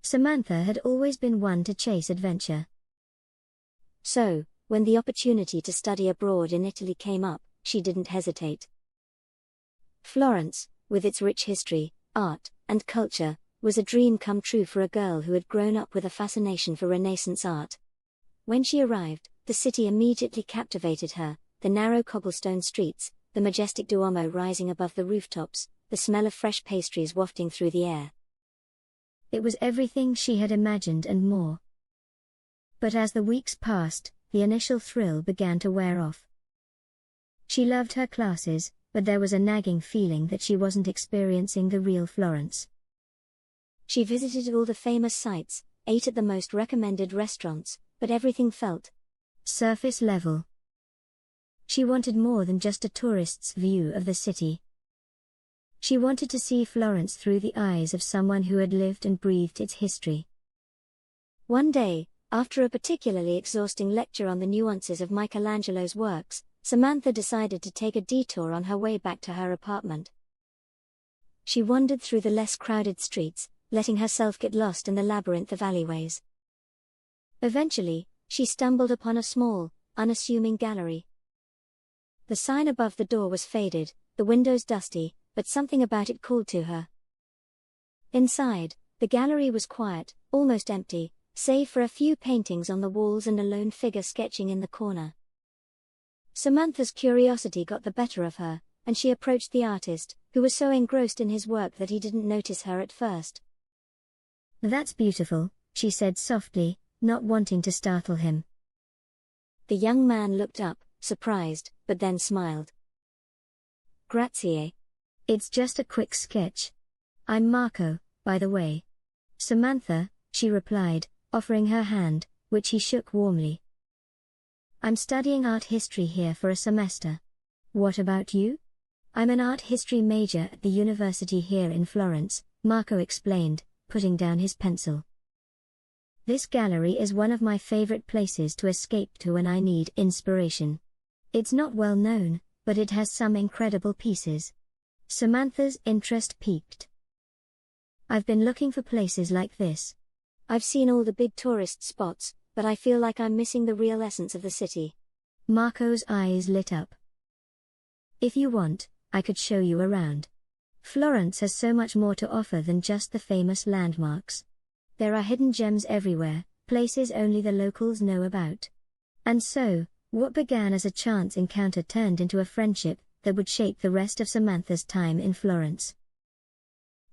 Samantha had always been one to chase adventure. So, when the opportunity to study abroad in Italy came up, she didn't hesitate. Florence, with its rich history, art, and culture, was a dream come true for a girl who had grown up with a fascination for Renaissance art. When she arrived, the city immediately captivated her: the narrow cobblestone streets, the majestic Duomo rising above the rooftops, the smell of fresh pastries wafting through the air. It was everything she had imagined and more. But as the weeks passed, the initial thrill began to wear off. She loved her classes, but there was a nagging feeling that she wasn't experiencing the real Florence. She visited all the famous sites, ate at the most recommended restaurants, but everything felt surface level. She wanted more than just a tourist's view of the city. She wanted to see Florence through the eyes of someone who had lived and breathed its history. One day, after a particularly exhausting lecture on the nuances of Michelangelo's works, Samantha decided to take a detour on her way back to her apartment. She wandered through the less crowded streets, letting herself get lost in the labyrinth of alleyways. Eventually, she stumbled upon a small, unassuming gallery. The sign above the door was faded, the windows dusty, but something about it called to her. Inside, the gallery was quiet, almost empty, save for a few paintings on the walls and a lone figure sketching in the corner. Samantha's curiosity got the better of her, and she approached the artist, who was so engrossed in his work that he didn't notice her at first. "That's beautiful," she said softly, not wanting to startle him. The young man looked up, surprised, but then smiled. "Grazie. It's just a quick sketch. I'm Marco, by the way." "Samantha," she replied, offering her hand, which he shook warmly. "I'm studying art history here for a semester. What about you?" "I'm an art history major at the university here in Florence," Marco explained, putting down his pencil. "This gallery is one of my favorite places to escape to when I need inspiration. It's not well known, but it has some incredible pieces." Samantha's interest piqued. "I've been looking for places like this. I've seen all the big tourist spots, but I feel like I'm missing the real essence of the city." Marco's eyes lit up. "If you want, I could show you around. Florence has so much more to offer than just the famous landmarks. There are hidden gems everywhere, places only the locals know about." And so, what began as a chance encounter turned into a friendship that would shape the rest of Samantha's time in Florence.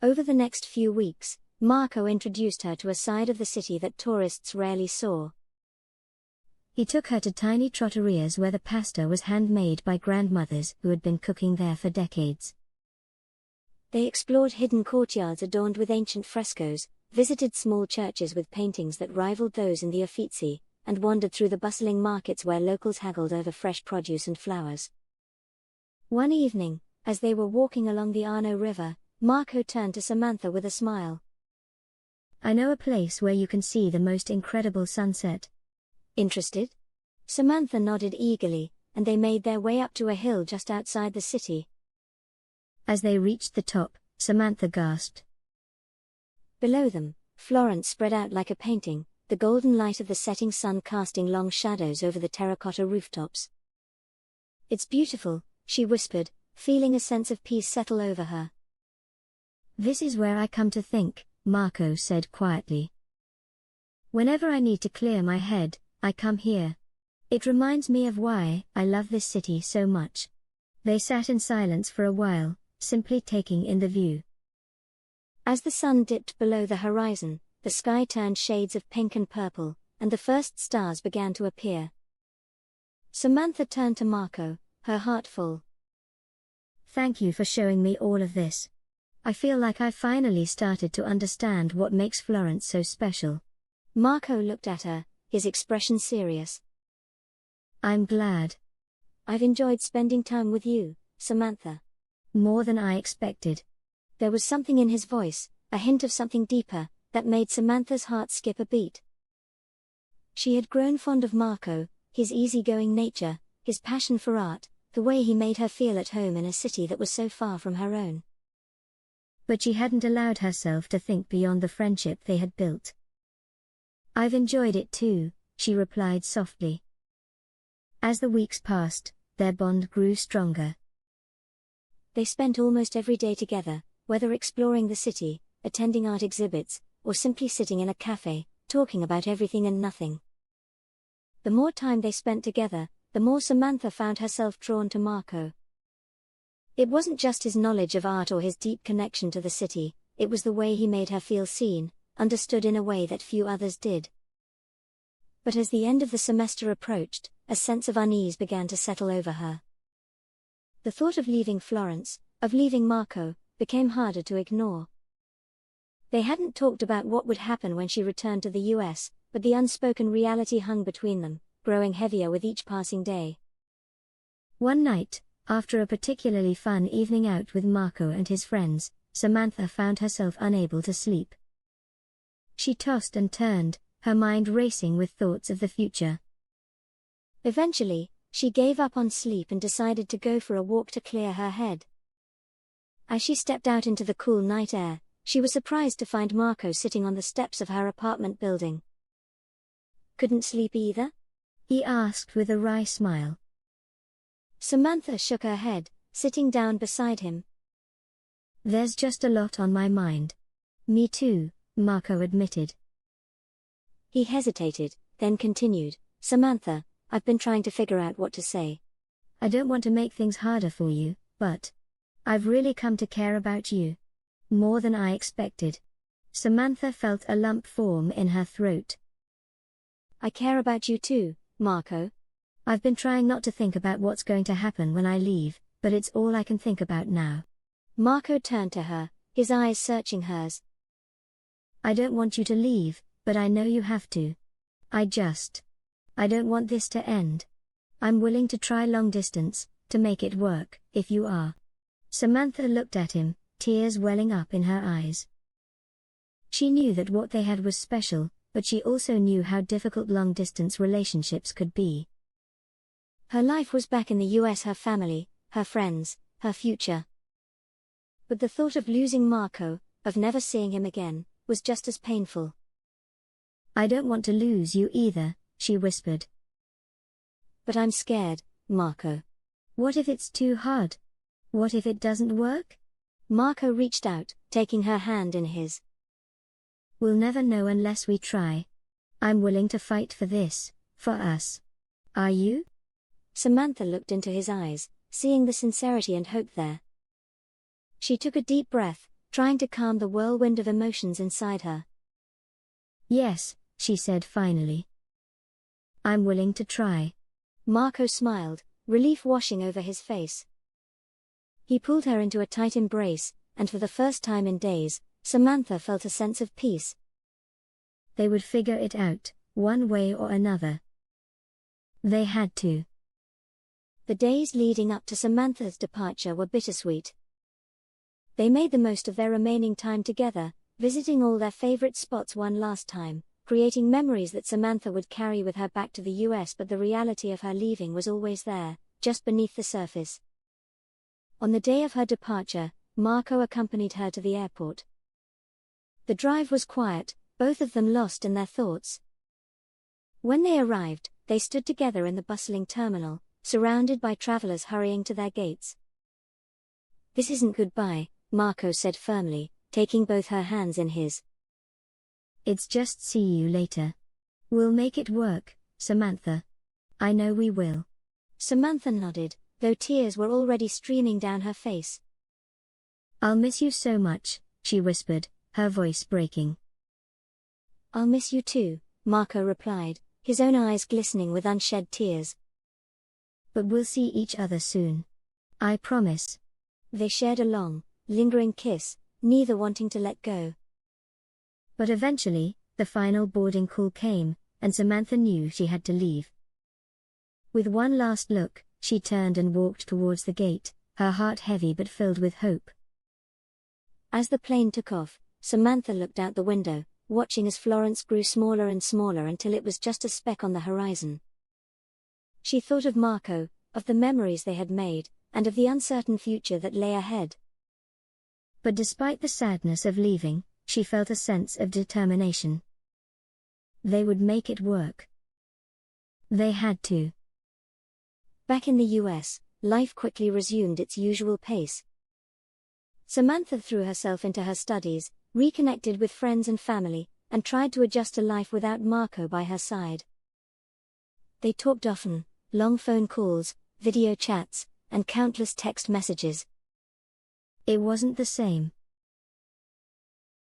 Over the next few weeks, Marco introduced her to a side of the city that tourists rarely saw. He took her to tiny trattorias where the pasta was handmade by grandmothers who had been cooking there for decades. They explored hidden courtyards adorned with ancient frescoes, visited small churches with paintings that rivaled those in the Uffizi, and wandered through the bustling markets where locals haggled over fresh produce and flowers. One evening, as they were walking along the Arno River, Marco turned to Samantha with a smile. "I know a place where you can see the most incredible sunset. Interested?" Samantha nodded eagerly, and they made their way up to a hill just outside the city. As they reached the top, Samantha gasped. Below them, Florence spread out like a painting, the golden light of the setting sun casting long shadows over the terracotta rooftops. "It's beautiful," she whispered, feeling a sense of peace settle over her. "This is where I come to think," Marco said quietly. "Whenever I need to clear my head, I come here. It reminds me of why I love this city so much." They sat in silence for a while, simply taking in the view. As the sun dipped below the horizon, the sky turned shades of pink and purple, and the first stars began to appear. Samantha turned to Marco, her heart full. "Thank you for showing me all of this. I feel like I finally started to understand what makes Florence so special." Marco looked at her, his expression serious. "I'm glad. I've enjoyed spending time with you, Samantha. More than I expected." There was something in his voice, a hint of something deeper, that made Samantha's heart skip a beat. She had grown fond of Marco, his easygoing nature, his passion for art, the way he made her feel at home in a city that was so far from her own. But she hadn't allowed herself to think beyond the friendship they had built. "I've enjoyed it too," she replied softly. As the weeks passed, their bond grew stronger. They spent almost every day together, whether exploring the city, attending art exhibits, or simply sitting in a cafe, talking about everything and nothing. The more time they spent together, the more Samantha found herself drawn to Marco. It wasn't just his knowledge of art or his deep connection to the city, it was the way he made her feel seen, understood in a way that few others did. But as the end of the semester approached, a sense of unease began to settle over her. The thought of leaving Florence, of leaving Marco, became harder to ignore. They hadn't talked about what would happen when she returned to the US, but the unspoken reality hung between them, growing heavier with each passing day. One night, after a particularly fun evening out with Marco and his friends, Samantha found herself unable to sleep. She tossed and turned, her mind racing with thoughts of the future. Eventually, she gave up on sleep and decided to go for a walk to clear her head. As she stepped out into the cool night air, she was surprised to find Marco sitting on the steps of her apartment building. "Couldn't sleep either?" he asked with a wry smile. Samantha shook her head, sitting down beside him. "There's just a lot on my mind." "Me too," Marco admitted. He hesitated, then continued, "Samantha, I've been trying to figure out what to say. I don't want to make things harder for you, but I've really come to care about you. More than I expected." Samantha felt a lump form in her throat. "I care about you too, Marco. I've been trying not to think about what's going to happen when I leave, but it's all I can think about now." Marco turned to her, his eyes searching hers. "I don't want you to leave, but I know you have to. I don't want this to end. I'm willing to try long distance, to make it work, if you are." Samantha looked at him, tears welling up in her eyes. She knew that what they had was special, but she also knew how difficult long-distance relationships could be. Her life was back in the US, her family, her friends, her future. But the thought of losing Marco, of never seeing him again, was just as painful. "I don't want to lose you either," she whispered. "But I'm scared, Marco. What if it's too hard? What if it doesn't work?" Marco reached out, taking her hand in his. "We'll never know unless we try. I'm willing to fight for this, for us. Are you?" Samantha looked into his eyes, seeing the sincerity and hope there. She took a deep breath, trying to calm the whirlwind of emotions inside her. "Yes," she said finally. "I'm willing to try." Marco smiled, relief washing over his face. He pulled her into a tight embrace, and for the first time in days, Samantha felt a sense of peace. They would figure it out, one way or another. They had to. The days leading up to Samantha's departure were bittersweet. They made the most of their remaining time together, visiting all their favorite spots one last time, creating memories that Samantha would carry with her back to the US, but the reality of her leaving was always there, just beneath the surface. On the day of her departure, Marco accompanied her to the airport. The drive was quiet, both of them lost in their thoughts. When they arrived, they stood together in the bustling terminal, surrounded by travelers hurrying to their gates. "This isn't goodbye," Marco said firmly, taking both her hands in his. "It's just see you later. We'll make it work, Samantha. I know we will." Samantha nodded, though tears were already streaming down her face. "I'll miss you so much," she whispered, her voice breaking. "I'll miss you too," Marco replied, his own eyes glistening with unshed tears. "But we'll see each other soon. I promise." They shared a long, lingering kiss, neither wanting to let go. But eventually, the final boarding call came, and Samantha knew she had to leave. With one last look, she turned and walked towards the gate, her heart heavy but filled with hope. As the plane took off, Samantha looked out the window, watching as Florence grew smaller and smaller until it was just a speck on the horizon. She thought of Marco, of the memories they had made, and of the uncertain future that lay ahead. But despite the sadness of leaving, she felt a sense of determination. They would make it work. They had to. Back in the US, life quickly resumed its usual pace. Samantha threw herself into her studies, reconnected with friends and family, and tried to adjust to life without Marco by her side. They talked often, long phone calls, video chats, and countless text messages. It wasn't the same.